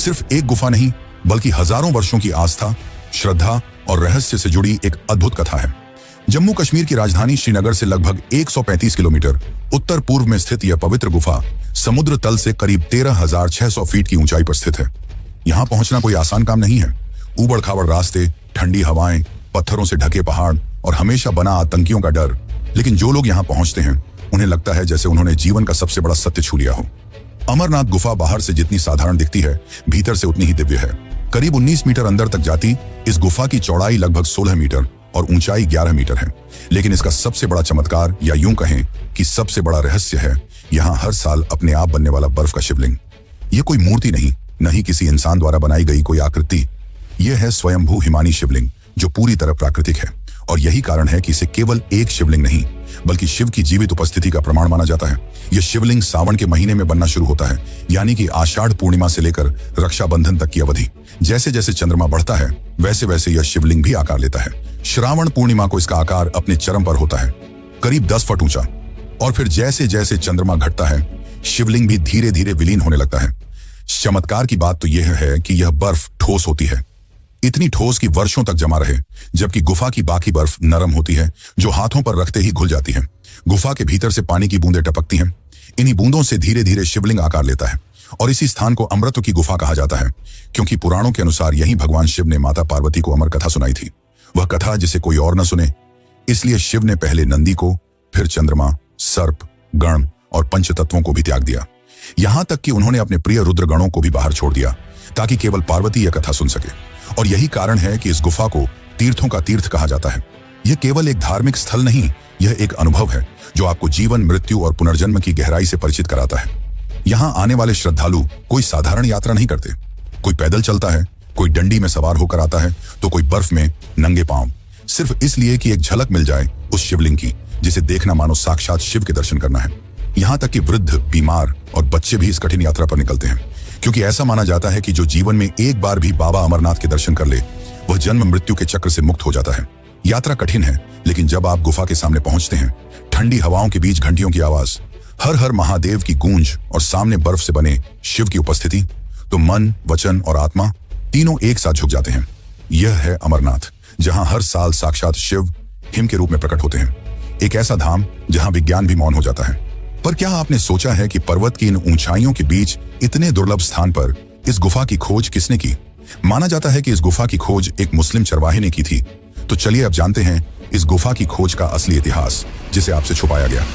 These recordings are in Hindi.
सिर्फ एक गुफा नहीं, बल्कि हजारों वर्षों की आस्था, श्रद्धा और रहस्य से जुड़ी एक अद्भुत कथा है। जम्मू कश्मीर की राजधानी श्रीनगर से लगभग 135 किलोमीटर उत्तर पूर्व में स्थित यह पवित्र गुफा समुद्र तल से करीब 13,600 फीट की ऊंचाई पर स्थित है। यहाँ पहुंचना कोई आसान काम नहीं है। ऊबड़ खाबड़ रास्ते, ठंडी हवाएं, पत्थरों से ढके पहाड़ और हमेशा बना आतंकियों का डर। लेकिन जो लोग यहाँ पहुंचते हैं उन्हें लगता है जैसे उन्होंने जीवन का सबसे बड़ा सत्य छू लिया हो। अमरनाथ गुफा बाहर से जितनी साधारण दिखती है, भीतर से उतनी ही दिव्य है। करीब 19 मीटर अंदर तक जाती इस गुफा की चौड़ाई लगभग 16 मीटर और ऊंचाई 11 मीटर है। लेकिन इसका सबसे बड़ा चमत्कार, या यूं कहें कि सबसे बड़ा रहस्य है यहाँ हर साल अपने आप बनने वाला बर्फ का शिवलिंग। ये कोई मूर्ति नहीं ही किसी इंसान द्वारा बनाई गई कोई आकृति। यह है स्वयंभू हिमानी शिवलिंग, जो पूरी तरह प्राकृतिक है। और यही कारण है कि इसे केवल एक शिवलिंग नहीं, बल्कि शिव की जीवित उपस्थिति का प्रमाण माना जाता है। यह शिवलिंग सावन के महीने में बनना शुरू होता है, यानी कि आषाढ़ पूर्णिमा से लेकर रक्षाबंधन तक की अवधि। जैसे जैसे चंद्रमा बढ़ता है, वैसे वैसे यह शिवलिंग भी आकार लेता है। श्रावण पूर्णिमा को इसका आकार अपने चरम पर होता है, करीब 10 फुट ऊंचा। और फिर जैसे जैसे चंद्रमा घटता है, शिवलिंग भी धीरे धीरे विलीन होने लगता है। चमत्कार की बात तो यह है कि यह बर्फ ठोस होती है, इतनी ठोस कि वर्षों तक जमा रहे, जबकि गुफा की बाकी बर्फ नरम होती है, जो हाथों पर रखते ही घुल जाती है। गुफा के भीतर से पानी की बूंदें टपकती हैं। इन्हीं बूंदों से धीरे धीरे शिवलिंग आकार लेता है। और इसी स्थान को अमृत की गुफा कहा जाता है, क्योंकि पुराणों के अनुसार यही भगवान शिव ने माता पार्वती को अमर कथा सुनाई थी। वह कथा जिसे कोई और न सुने। इसलिए शिव ने पहले नंदी को, फिर चंद्रमा, सर्प, गण और पंचतत्वों को भी त्याग दिया। यहां तक कि उन्होंने अपने प्रिय रुद्र गणों को भी बाहर छोड़ दिया, ताकि केवल पार्वती यह कथा सुन सके। और यही कारण है कि इस गुफा को तीर्थों का तीर्थ कहा जाता है। यह केवल एक धार्मिक स्थल नहीं, यह एक अनुभव है जो आपको जीवन, मृत्यु और पुनर्जन्म की गहराई से परिचित कराता है। यहां आने वाले श्रद्धालु कोई साधारण यात्रा नहीं करते। कोई पैदल चलता है, कोई डंडी में सवार होकर आता है, तो कोई बर्फ में नंगे पांव, सिर्फ इसलिए कि एक झलक मिल जाए उस शिवलिंग की, जिसे देखना मानो साक्षात शिव के दर्शन करना है। यहाँ तक कि वृद्ध, बीमार और बच्चे भी इस कठिन यात्रा पर निकलते हैं, क्योंकि ऐसा माना जाता है कि जो जीवन में एक बार भी बाबा अमरनाथ के दर्शन कर ले, वह जन्म मृत्यु के चक्र से मुक्त हो जाता है। यात्रा कठिन है, लेकिन जब आप गुफा के सामने पहुंचते हैं, ठंडी हवाओं के बीच घंटियों की आवाज, हर हर महादेव की गूंज और सामने बर्फ से बने शिव की उपस्थिति, तो मन, वचन और आत्मा तीनों एक साथ झुक जाते हैं। यह है अमरनाथ, जहां हर साल साक्षात शिव हिम के रूप में प्रकट होते हैं। एक ऐसा धाम जहां विज्ञान भी मौन हो जाता है। पर क्या आपने सोचा है कि पर्वत की इन ऊंचाइयों के बीच इतने दुर्लभ स्थान पर इस गुफा की खोज किसने की? माना जाता है कि इस गुफा की खोज एक मुस्लिम चरवाहे ने की थी। तो चलिए अब जानते हैं इस गुफा की खोज का असली इतिहास, जिसे आपसे छुपाया गया।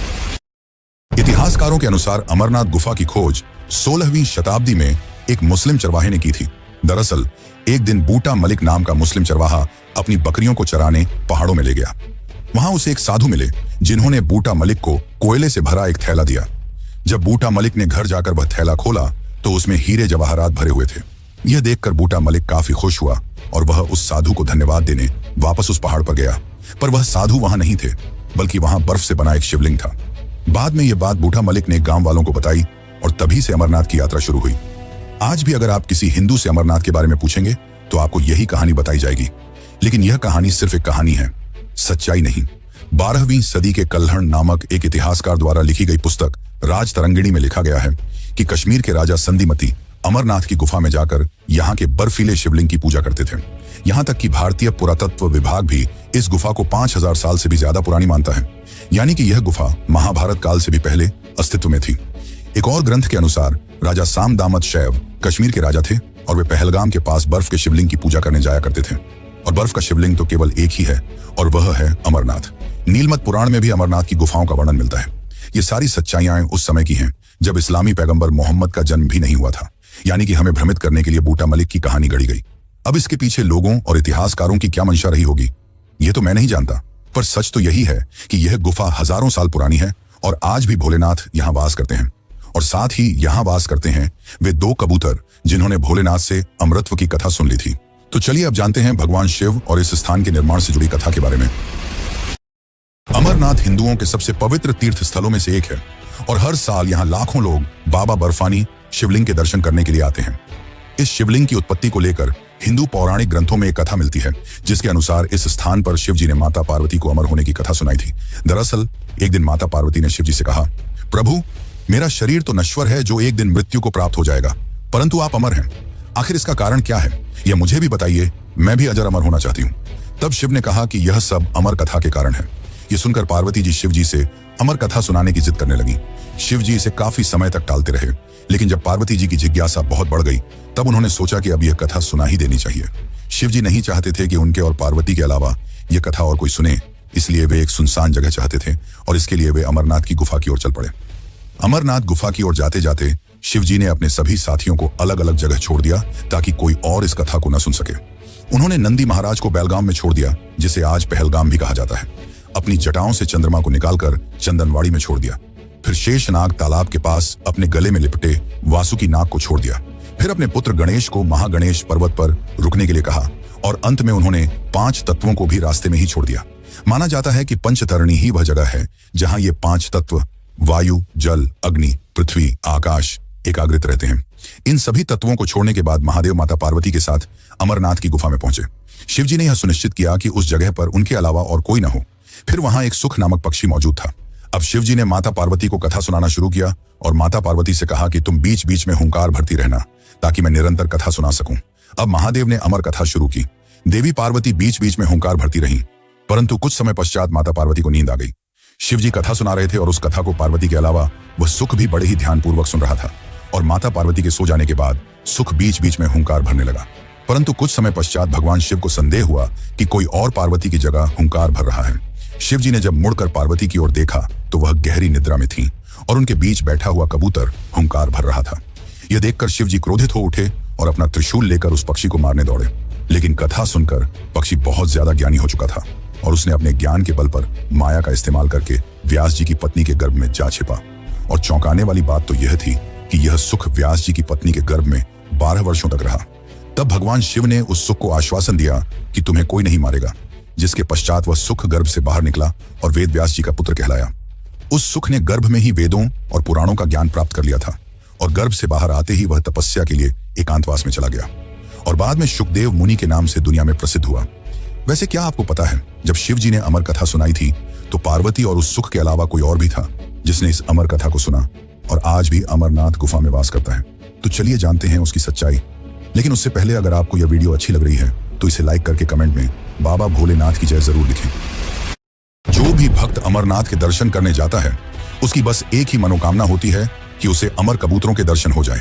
इतिहासकारों के अनुसार अमरनाथ गुफा की खोज 16वीं शताब्दी में एक मुस्लिम चरवाहे ने की थी। दरअसल एक दिन बूटा मलिक नाम का मुस्लिम चरवाहा अपनी बकरियों को चराने पहाड़ों में ले गया। वहां उसे एक साधु मिले, जिन्होंने बूटा मलिक को कोयले से भरा एक थैला दिया। जब बूटा मलिक ने घर जाकर वह थैला खोला, तो उसमें हीरे जवाहरात भरे हुए थे। यह देखकर बूटा मलिक काफी खुश हुआ और वह उस साधु को धन्यवाद देने वापस उस पहाड़ पर गया। पर वह साधु वहां नहीं थे, बल्कि वहां बर्फ से बना एक शिवलिंग था। बाद में यह बात बूटा मलिक ने गांव वालों को बताई और तभी से अमरनाथ की यात्रा शुरू हुई। आज भी अगर आप किसी हिंदू से अमरनाथ के बारे में पूछेंगे, तो आपको यही कहानी बताई जाएगी। लेकिन यह कहानी सिर्फ एक कहानी है, सच्चाई नहीं। 12वीं सदी के कल्हण नामक एक इतिहासकार द्वारा लिखी गई पुस्तक राज तरंगिणी में लिखा गया है कि कश्मीर के राजा संधिमती अमरनाथ की गुफा में जाकर यहाँ के बर्फीले शिवलिंग की पूजा करते थे। यहाँ तक कि भारतीय पुरातत्व विभाग भी इस गुफा को 5000 साल से भी ज्यादा पुरानी मानता है, यानी कि यह गुफा महाभारत काल से भी पहले अस्तित्व में थी। एक और ग्रंथ के अनुसार राजा साम दामद शैव कश्मीर के राजा थे और वे पहलगाम के पास बर्फ के शिवलिंग की पूजा करने जाया करते थे। और बर्फ का शिवलिंग तो केवल एक ही है, और वह है अमरनाथ। नीलमत पुराण में भी अमरनाथ की गुफाओं का वर्णन मिलता है। ये सारी सच्चाइयां उस समय की हैं जब इस्लामी पैगंबर मोहम्मद का जन्म भी नहीं हुआ था, यानी कि हमें भ्रमित करने के लिए बूटा मलिक की कहानी गढ़ी गई। अब इसके पीछे लोगों और इतिहासकारों की क्या मंशा रही होगी, ये तो मैं नहीं जानता, पर सच तो यही है कि यह गुफा हजारों साल पुरानी है और आज भी भोलेनाथ यहाँ वास करते हैं। और साथ ही यहाँ वास करते हैं वे 2 कबूतर जिन्होंने भोलेनाथ से अमृतत्व की कथा सुन ली थी। तो चलिए अब जानते हैं भगवान शिव और इस स्थान के निर्माण से जुड़ी कथा के बारे में। अमरनाथ हिंदुओं के सबसे पवित्र तीर्थ स्थलों में से एक है और हर साल यहाँ लाखों लोग बाबा बर्फानी शिवलिंग के दर्शन करने के लिए आते हैं। इस शिवलिंग की उत्पत्ति को लेकर हिंदू पौराणिक ग्रंथों में एक कथा मिलती है, जिसके अनुसार इस स्थान पर शिव जी ने माता पार्वती को अमर होने की कथा सुनाई थी। दरअसल एक दिन माता पार्वती ने शिव जी से कहा, प्रभु, मेरा शरीर तो नश्वर है जो एक दिन मृत्यु को प्राप्त हो जाएगा, परंतु आप अमर हैं। आखिर इसका कारण क्या है, यह मुझे भी बताइए, मैं भी अजर अमर होना चाहती हूँ। तब शिव ने कहा कि यह सब अमर कथा के कारण है। ये सुनकर पार्वती जी शिव जी से अमर कथा सुनाने की जिद करने लगी। शिव जी इसे काफी समय तक टालते रहे, लेकिन जब पार्वती जी की जिज्ञासा बहुत बढ़ गई तब उन्होंने सोचा कि अब यह कथा सुना ही देनी चाहिए। शिव जी नहीं चाहते थे कि उनके और पार्वती के अलावा यह कथा और कोई सुने, इसलिए वे एक सुनसान जगह चाहते थे और इसके लिए वे अमरनाथ की गुफा की ओर चल पड़े। अमरनाथ गुफा की ओर जाते जाते शिव जी ने अपने सभी साथियों को अलग अलग जगह छोड़ दिया ताकि कोई और इस कथा को न सुन सके। उन्होंने नंदी महाराज को बेलगाम में छोड़ दिया, जिसे आज पहलगाम भी कहा जाता है। अपनी जटाओं से चंद्रमा को निकालकर चंदनवाड़ी में छोड़ दिया। फिर शेषनाग तालाब के पास अपने गले में लिपटे वासुकी नाग को छोड़ दिया। फिर अपने पुत्र गणेश को महागणेश पर्वत पर रुकने के लिए कहा और अंत में उन्होंने 5 तत्वों को भी रास्ते में ही छोड़ दिया। माना जाता है कि पंचतरणी ही वह जगह है जहां ये 5 तत्व वायु, जल, अग्नि, पृथ्वी, आकाश एकाग्रित रहते हैं। इन सभी तत्वों को छोड़ने के बाद महादेव माता पार्वती के साथ अमरनाथ की गुफा में पहुंचे। शिवजी ने यह सुनिश्चित किया कि उस जगह पर उनके अलावा और कोई न हो। फिर वहां एक सुख नामक पक्षी मौजूद था। अब शिवजी ने माता पार्वती को कथा सुनाना शुरू किया और माता पार्वती से कहा कि तुम बीच बीच में हुंकार भरती रहना ताकि मैं निरंतर कथा सुना सकूं। अब महादेव ने अमर कथा शुरू की। देवी पार्वती बीच बीच में हुंकार भरती रहीं, परंतु कुछ समय पश्चात माता पार्वती को नींद आ गई। शिवजी कथा सुना रहे थे और उस कथा को पार्वती के अलावा वह सुख भी बड़े ही ध्यानपूर्वक सुन रहा था और माता पार्वती के सो जाने के बाद सुख बीच बीच में हुंकार भरने लगा। परंतु कुछ समय पश्चात भगवान शिव को संदेह हुआ कि कोई और पार्वती की जगह हुंकार भर रहा है। शिव जी ने जब मुड़कर पार्वती की ओर देखा तो वह गहरी निद्रा में थी और उनके बीच बैठा हुआ कबूतर हुंकार भर रहा था। यह देखकर शिव जी क्रोधित हो उठे और अपना त्रिशूल लेकर उस पक्षी को मारने दौड़े, लेकिन कथा सुनकर पक्षी बहुत ज्यादा ज्ञानी हो चुका था और उसने अपने ज्ञान के बल पर माया का इस्तेमाल करके व्यास जी की पत्नी के गर्भ में जा छिपा। और चौंकाने वाली बात तो यह थी कि यह सुख व्यास जी की पत्नी के गर्भ में 12 वर्षों तक रहा। तब भगवान शिव ने उस सुख को आश्वासन दिया कि तुम्हें कोई नहीं मारेगा, जिसके पश्चात वह सुख गर्भ से बाहर निकला और वेद व्यास जी का पुत्र कहलाया। उस सुख ने गर्भ में ही वेदों और पुराणों का ज्ञान प्राप्त कर लिया था और गर्भ से बाहर आते ही वह तपस्या के लिए एकांतवास में चला गया और बाद में शुकदेव मुनि के नाम से दुनिया में प्रसिद्ध हुआ। वैसे क्या आपको पता है, जब शिव जी ने अमर कथा सुनाई थी तो पार्वती और उस सुख के अलावा कोई और भी था जिसने इस अमर कथा को सुना और आज भी अमरनाथ गुफा में वास करता है। तो चलिए जानते हैं उसकी सच्चाई। लेकिन उससे पहले अगर आपको यह वीडियो अच्छी लग रही है तो इसे लाइक करके कमेंट में बाबा भोलेनाथ की जय जरूर लिखें। जो भी भक्त अमरनाथ के दर्शन करने जाता है उसकी बस एक ही मनोकामना होती है कि उसे अमर कबूतरों के दर्शन हो जाए।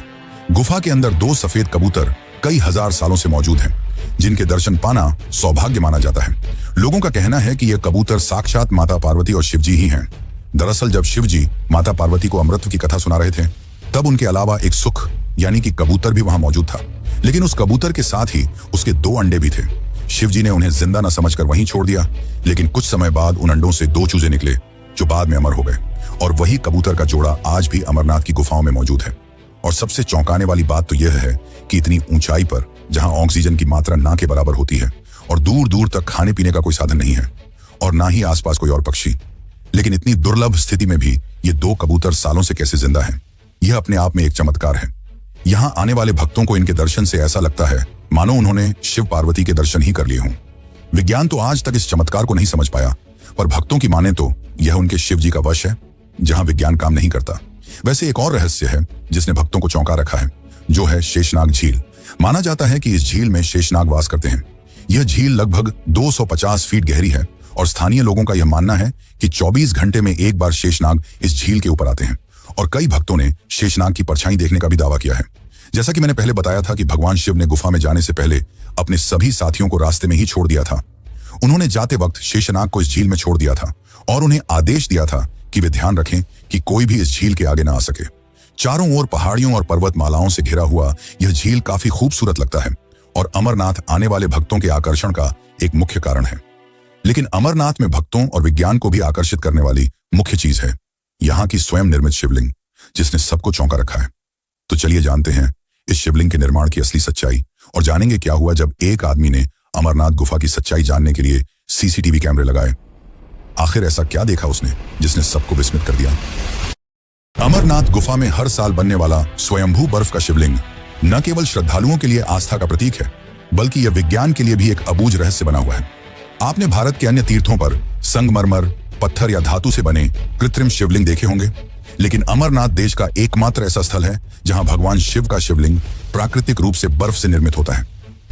गुफा के अंदर 2 सफेद कबूतर कई हजार सालों से मौजूद हैं, जिनके दर्शन पाना सौभाग्य माना जाता है। लोगों का कहना है कि यह कबूतर साक्षात माता पार्वती और शिव जी ही हैं। दरअसल जब शिव जी माता पार्वती को अमृत की कथा सुना रहे थे तब उनके अलावा एक सुख यानी कि कबूतर भी वहां मौजूद था, लेकिन उस कबूतर के साथ ही उसके 2 अंडे भी थे। शिव जी ने उन्हें जिंदा न समझकर वहीं छोड़ दिया, लेकिन कुछ समय बाद उन अंडों से 2 चूजे निकले जो बाद में अमर हो गए और वही कबूतर का जोड़ा आज भी अमरनाथ की गुफाओं में मौजूद है। और सबसे चौंकाने वाली बात तो यह है कि इतनी ऊंचाई पर जहां ऑक्सीजन की मात्रा ना के बराबर होती है और दूर दूर तक खाने पीने का कोई साधन नहीं है और ना ही आसपास कोई और पक्षी, लेकिन इतनी दुर्लभ स्थिति में भी ये 2 कबूतर सालों से कैसे जिंदा हैं, यह अपने आप में एक चमत्कार है। यहाँ आने वाले भक्तों को इनके दर्शन से ऐसा लगता है मानो उन्होंने शिव पार्वती के दर्शन ही कर लिए हों। विज्ञान तो आज तक इस चमत्कार को नहीं समझ पाया, पर भक्तों की माने तो यह उनके शिव जी का वश है जहां विज्ञान काम नहीं करता। वैसे एक और रहस्य है जिसने भक्तों को चौंका रखा है, जो है शेषनाग झील। माना जाता है कि इस झील में शेषनाग वास करते हैं। यह झील लगभग 250 फीट गहरी है और स्थानीय लोगों का यह मानना है कि 24 घंटे में एक बार शेषनाग इस झील के ऊपर आते हैं और कई भक्तों ने शेषनाग की परछाई देखने का भी दावा किया है। जैसा कि मैंने पहले बताया था कि भगवान शिव ने गुफा में जाने से पहले अपने सभी साथियों को रास्ते में ही छोड़ दिया था। उन्होंने जाते वक्त शेषनाग को इस झील में छोड़ दिया था और उन्हें आदेश दिया था कि वे ध्यान रखें कि कोई भी इस झील के आगे ना आ सके। चारों ओर पहाड़ियों और पर्वतमालाओं से घिरा हुआ यह झील काफी खूबसूरत लगता है और अमरनाथ आने वाले भक्तों के आकर्षण का एक मुख्य कारण है। लेकिन अमरनाथ में भक्तों और विज्ञान को भी आकर्षित करने वाली मुख्य चीज है यहाँ की स्वयं निर्मित शिवलिंग, जिसने सबको चौंका रखा है। तो चलिए जानते हैं इस शिवलिंग के निर्माण की असली सच्चाई और जानेंगे क्या हुआ जब एक आदमी ने अमरनाथ गुफा की सच्चाई जानने के लिए सीसीटीवी कैमरे लगाए। आखिर ऐसा क्या देखा उसने जिसने सबको विस्मित कर दिया। अमरनाथ गुफा में हर साल बनने वाला स्वयंभू बर्फ का शिवलिंग न केवल श्रद्धालुओं के लिए आस्था का प्रतीक है, बल्कि यह विज्ञान के लिए भी एक अबूझ रहस्य बना हुआ है। आपने भारत के अन्य तीर्थों पर संगमरमर, पत्थर या धातु से बने कृत्रिम शिवलिंग देखे होंगे, लेकिन अमरनाथ देश का एकमात्र ऐसा स्थल है जहां भगवान शिव का शिवलिंग प्राकृतिक रूप से बर्फ से निर्मित होता है।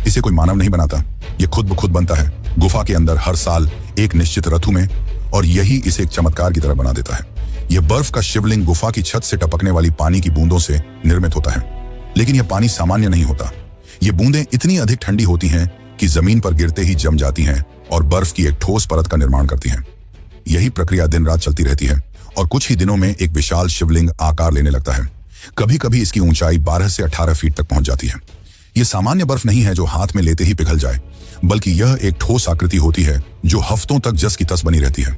इसे कोई मानव नहीं बनाता, ये खुद ब खुद बनता है गुफा के अंदर हर साल एक निश्चित ऋतु में, और यही इसे एक चमत्कार की तरह बना देता है। यह बर्फ का शिवलिंग गुफा की छत से टपकने वाली पानी की बूंदों से निर्मित होता है। लेकिन यह पानी सामान्य नहीं होता। ये बूंदें इतनी अधिक ठंडी होती हैं कि जमीन पर गिरते ही जम जाती हैं और बर्फ की एक ठोस परत का निर्माण करती हैं। यही प्रक्रिया दिन रात चलती रहती है और कुछ ही दिनों में एक विशाल शिवलिंग आकार लेने लगता है। कभी कभी इसकी ऊंचाई 12 से 18 फीट तक पहुंच जाती है। यह सामान्य बर्फ नहीं है जो हाथ में लेते ही पिघल जाए, बल्कि यह एक ठोस आकृति होती है जो हफ्तों तक जस की तस बनी रहती है।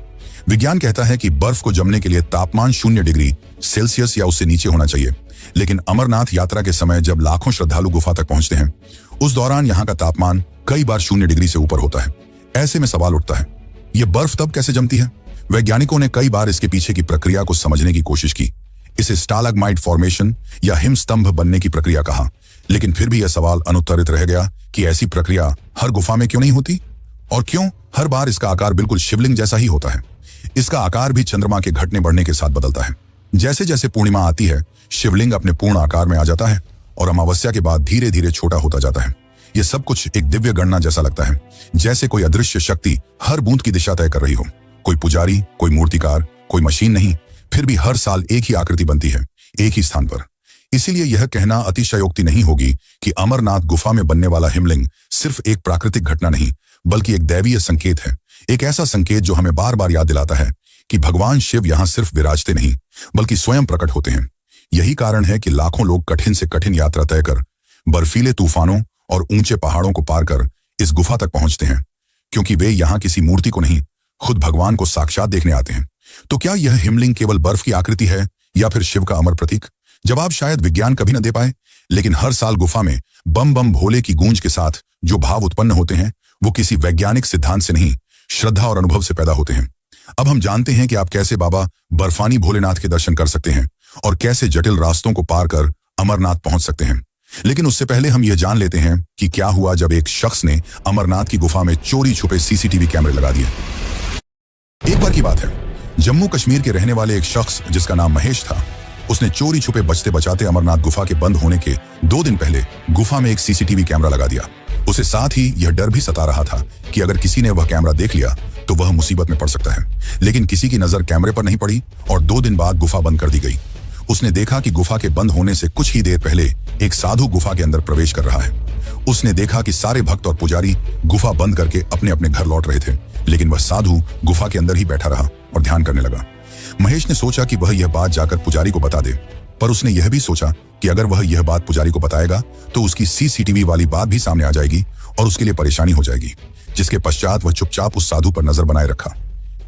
विज्ञान कहता है कि बर्फ को जमने के लिए तापमान 0 डिग्री सेल्सियस या उससे नीचे होना चाहिए, लेकिन अमरनाथ यात्रा के समय जब लाखों श्रद्धालु गुफा तक पहुंचते हैं, उस दौरान यहाँ का तापमान कई बार 0 डिग्री से ऊपर होता है। ऐसे में सवाल उठता है, यह बर्फ तब कैसे जमती है? वैज्ञानिकों ने कई बार इसके पीछे की प्रक्रिया को समझने की कोशिश की। इसे स्टालैग्माइट फॉर्मेशन या हिमस्तंभ बनने की प्रक्रिया कहा, लेकिन फिर भी यह सवाल अनुत्तरित रह गया कि ऐसी प्रक्रिया हर गुफा में क्यों नहीं होती, और क्यों हर बार इसका आकार बिल्कुल शिवलिंग जैसा ही होता है। इसका आकार भी चंद्रमा के घटने बढ़ने के साथ बदलता है। जैसे जैसे पूर्णिमा आती है, शिवलिंग अपने पूर्ण आकार में आ जाता है और अमावस्या के बाद धीरे धीरे छोटा होता जाता है। यह सब कुछ एक दिव्य गणना जैसा लगता है, जैसे कोई अदृश्य शक्ति हर बूंद की दिशा तय कर रही हो। कोई पुजारी, कोई मूर्तिकार, कोई मशीन नहीं, फिर भी हर साल एक ही आकृति बनती है, एक ही स्थान पर। इसीलिए यह कहना अतिशयोक्ति नहीं होगी कि अमरनाथ गुफा में बनने वाला हिमलिंग सिर्फ एक प्राकृतिक घटना नहीं, बल्कि एक दैवीय संकेत है। एक ऐसा संकेत जो हमें बार बार याद दिलाता है कि भगवान शिव यहाँ सिर्फ विराजते नहीं, बल्कि स्वयं प्रकट होते हैं। यही कारण है कि लाखों लोग कठिन से कठिन यात्रा तय कर, बर्फीले तूफानों और ऊंचे पहाड़ों को पार कर इस गुफा तक पहुंचते हैं, क्योंकि वे यहाँ किसी मूर्ति को नहीं, खुद भगवान को साक्षात देखने आते हैं। तो क्या यह हिमलिंग केवल बर्फ की आकृति है या फिर शिव का अमर प्रतीक? जवाब शायद विज्ञान कभी न दे पाए, लेकिन हर साल गुफा में बम बम भोले की गूंज के साथ जो भाव उत्पन्न होते हैं, वो किसी वैज्ञानिक सिद्धांत से नहीं, श्रद्धा और अनुभव से पैदा होते हैं। अब हम जानते हैं कि आप कैसे बाबा बर्फानी भोलेनाथ के दर्शन कर सकते हैं और कैसे जटिल रास्तों को पार कर अमरनाथ पहुंच सकते हैं। लेकिन उससे पहले हम यह जान लेते हैं कि क्या हुआ जब एक शख्स ने अमरनाथ की गुफा में चोरी छुपे सीसीटीवी कैमरे लगा दिए। एक बार की बात है, जम्मू कश्मीर के रहने वाले एक शख्स जिसका नाम महेश था, उसने चोरी छुपे बचते बचाते अमरनाथ गुफा के बंद होने के 2 दिन पहले गुफा में एक सीसीटीवी कैमरा लगा दिया। उसे साथ ही यह डर भी सता रहा था कि अगर किसी ने वह कैमरा देख लिया तो वह मुसीबत में पड़ सकता है। लेकिन किसी की नजर कैमरे पर नहीं पड़ी और 2 दिन बाद गुफा बंद कर दी गई। उसने देखा कि गुफा के बंद होने से कुछ ही देर पहले एक साधु गुफा के अंदर प्रवेश कर रहा है। उसने देखा कि सारे भक्त और पुजारी गुफा बंद करके अपने अपने घर लौट रहे थे, लेकिन वह साधु गुफा के अंदर ही बैठा रहा और ध्यान करने लगा। महेश ने सोचा कि वह यह बात जाकर पुजारी को बता दे, पर उसने यह भी सोचा कि अगर वह यह बात पुजारी को बताएगा तो उसकी सीसीटीवी वाली बात भी सामने आ जाएगी और उसके लिए परेशानी हो जाएगी। जिसके पश्चात वह चुपचाप उस साधु पर नजर बनाए रखा।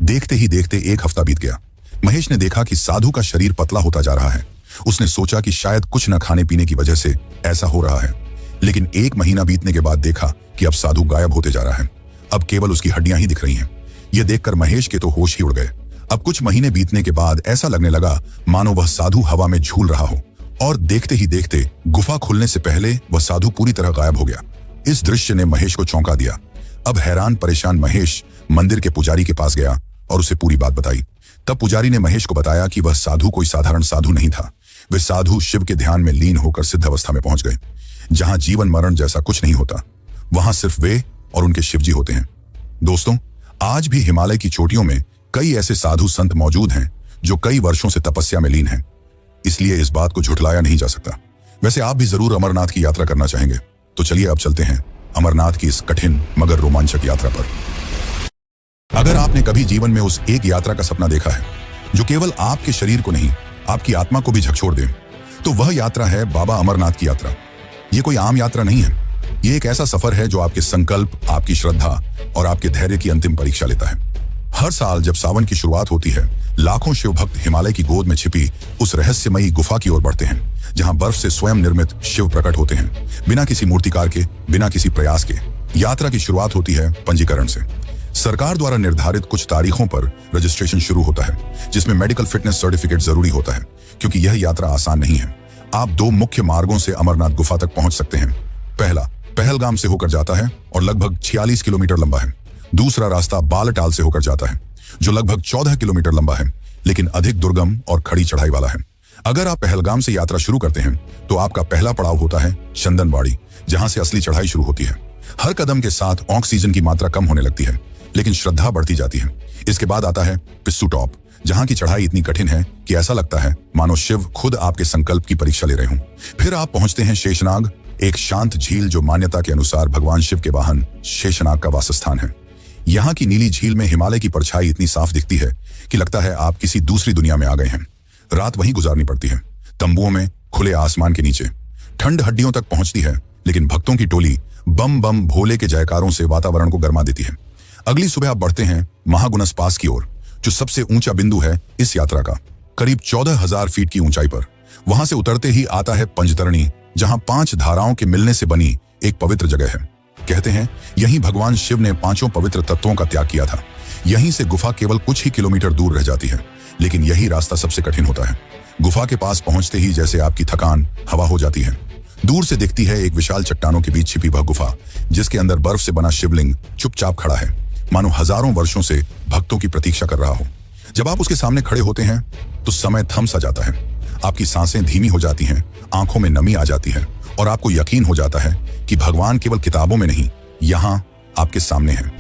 देखते ही देखते 1 हफ्ता बीत गया। महेश ने देखा कि साधु का शरीर पतला होता जा रहा है। उसने सोचा कि शायद कुछ न खाने पीने की वजह से ऐसा हो रहा है, लेकिन 1 महीना बीतने के बाद देखा कि अब साधु गायब होते जा रहा है। अब केवल उसकी हड्डियां ही दिख रही हैं। यह देखकर महेश के तो होश ही उड़ गए। अब कुछ महीने बीतने के बाद ऐसा लगने लगा मानो वह साधु हवा में झूल रहा हो, और देखते ही देखते गुफा खुलने से पहले वह साधु पूरी तरह गायब हो गया। इस दृश्य ने महेश को चौंका दिया। अब हैरान परेशान महेश मंदिर के पुजारी के पास गया और उसे पूरी बात बताई। तब पुजारी ने महेश को बताया कि वह साधु कोई साधारण साधु नहीं था। वे साधु शिव के ध्यान में लीन होकर सिद्ध अवस्था में पहुंच गए, जहां जीवन मरण जैसा कुछ नहीं होता। वहां सिर्फ वे और उनके शिवजी होते हैं। दोस्तों, आज भी हिमालय की चोटियों में कई ऐसे साधु संत मौजूद हैं जो कई वर्षों से तपस्या में लीन हैं, इसलिए इस बात को झुठलाया नहीं जा सकता। वैसे आप भी जरूर अमरनाथ की यात्रा करना चाहेंगे, तो चलिए अब चलते हैं अमरनाथ की इस कठिन मगर रोमांचक यात्रा पर। अगर आपने कभी जीवन में उस एक यात्रा का सपना देखा है जो केवल आपके शरीर को नहीं, आपकी आत्मा को भी झकझोर दे, तो वह यात्रा है बाबा अमरनाथ की यात्रा। ये कोई आम यात्रा नहीं है। ये एक ऐसा सफर है जो आपके संकल्प, आपकी श्रद्धा और आपके धैर्य की अंतिम परीक्षा लेता है। हर साल जब सावन की शुरुआत होती है, लाखों शिव भक्त हिमालय की गोद में छिपी उस रहस्यमयी गुफा की ओर बढ़ते हैं, जहां बर्फ से स्वयं निर्मित शिव प्रकट होते हैं, बिना किसी मूर्तिकार के, बिना किसी प्रयास के। यात्रा की शुरुआत होती है पंजीकरण से। सरकार द्वारा निर्धारित कुछ तारीखों पर रजिस्ट्रेशन शुरू होता है, जिसमें मेडिकल फिटनेस सर्टिफिकेट जरूरी होता है, क्योंकि यह यात्रा आसान नहीं है। आप 2 मुख्य मार्गों से अमरनाथ गुफा तक पहुंच सकते हैं। पहला पहलगाम से होकर जाता है और लगभग 46 किलोमीटर लंबा है। दूसरा रास्ता बालटाल से होकर जाता है, जो लगभग 14 किलोमीटर लंबा है, लेकिन अधिक दुर्गम और खड़ी चढ़ाई वाला है। अगर आप पहलगाम से यात्रा शुरू करते हैं तो आपका पहला पड़ाव होता है चंदनबाड़ी, जहां से असली चढ़ाई शुरू होती है। हर कदम के साथ ऑक्सीजन की मात्रा कम होने लगती है, लेकिन श्रद्धा बढ़ती जाती है। इसके बाद आता है पिस्सू टॉप, जहां की चढ़ाई इतनी कठिन है कि ऐसा लगता है मानो शिव खुद आपके संकल्प की परीक्षा ले रहे हों। फिर आप पहुंचते हैं शेषनाग, एक शांत झील जो मान्यता के अनुसार भगवान शिव के वाहन शेषनाग का वासस्थान है। यहाँ की नीली झील में हिमालय की परछाई इतनी साफ दिखती है कि लगता है आप किसी दूसरी दुनिया में आ गए हैं। रात वहीं गुजारनी पड़ती है, तंबुओं में, खुले आसमान के नीचे। ठंड हड्डियों तक पहुंचती है, लेकिन भक्तों की टोली बम बम भोले के जयकारों से वातावरण को गर्मा देती है। अगली सुबह आप बढ़ते हैं महागुनस पास की ओर, जो सबसे ऊंचा बिंदु है इस यात्रा का, करीब 14,000 फीट की ऊंचाई पर। वहां से उतरते ही आता है पंचतरणी, जहां 5 धाराओं के मिलने से बनी एक पवित्र जगह है। कहते हैं यहीं भगवान शिव ने 5 पवित्र तत्वों का त्याग किया था। यहीं से गुफा केवल कुछ ही किलोमीटर दूर रह जाती है, लेकिन यही रास्ता सबसे कठिन होता है। गुफा के पास पहुंचते ही जैसे आपकी थकान हवा हो जाती है। दूर से दिखती है एक विशाल चट्टानों के बीच छिपी वह गुफा, जिसके अंदर बर्फ से बना शिवलिंग चुपचाप खड़ा है, मानो हजारों वर्षों से भक्तों की प्रतीक्षा कर रहा हो। जब आप उसके सामने खड़े होते हैं तो समय थम सा जाता है। आपकी सांसें धीमी हो जाती हैं, आंखों में नमी आ जाती है और आपको यकीन हो जाता है कि भगवान केवल किताबों में नहीं, यहाँ आपके सामने हैं।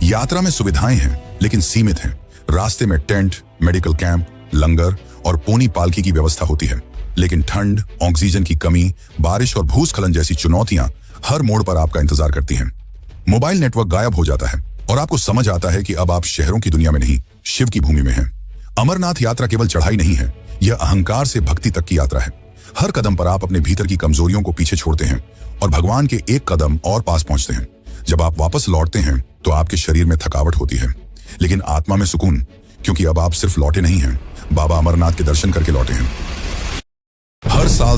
यात्रा में सुविधाएं हैं, लेकिन सीमित हैं। रास्ते में टेंट, मेडिकल कैंप, लंगर और पोनी पालकी की व्यवस्था होती है, लेकिन ठंड, ऑक्सीजन की कमी, बारिश और भूस्खलन जैसी चुनौतियां हर मोड़ पर आपका इंतजार करती हैं। मोबाइल नेटवर्क गायब हो जाता है और आपको समझ आता है कि अब आप शहरों की दुनिया में नहीं, शिव की भूमि में हैं। अमरनाथ यात्रा केवल चढ़ाई नहीं है, यह अहंकार से भक्ति तक की यात्रा है। हर कदम पर आप अपने भीतर की कमजोरियों को पीछे छोड़ते हैं और भगवान के एक कदम और पास पहुंचते हैं। जब आप वापस लौटते हैं तो आपके शरीर में थकावट होती है, लेकिन आत्मा में सुकून, क्योंकि अब आप सिर्फ लौटे नहीं हैं, बाबा अमरनाथ के दर्शन करके लौटे हैं। हर साल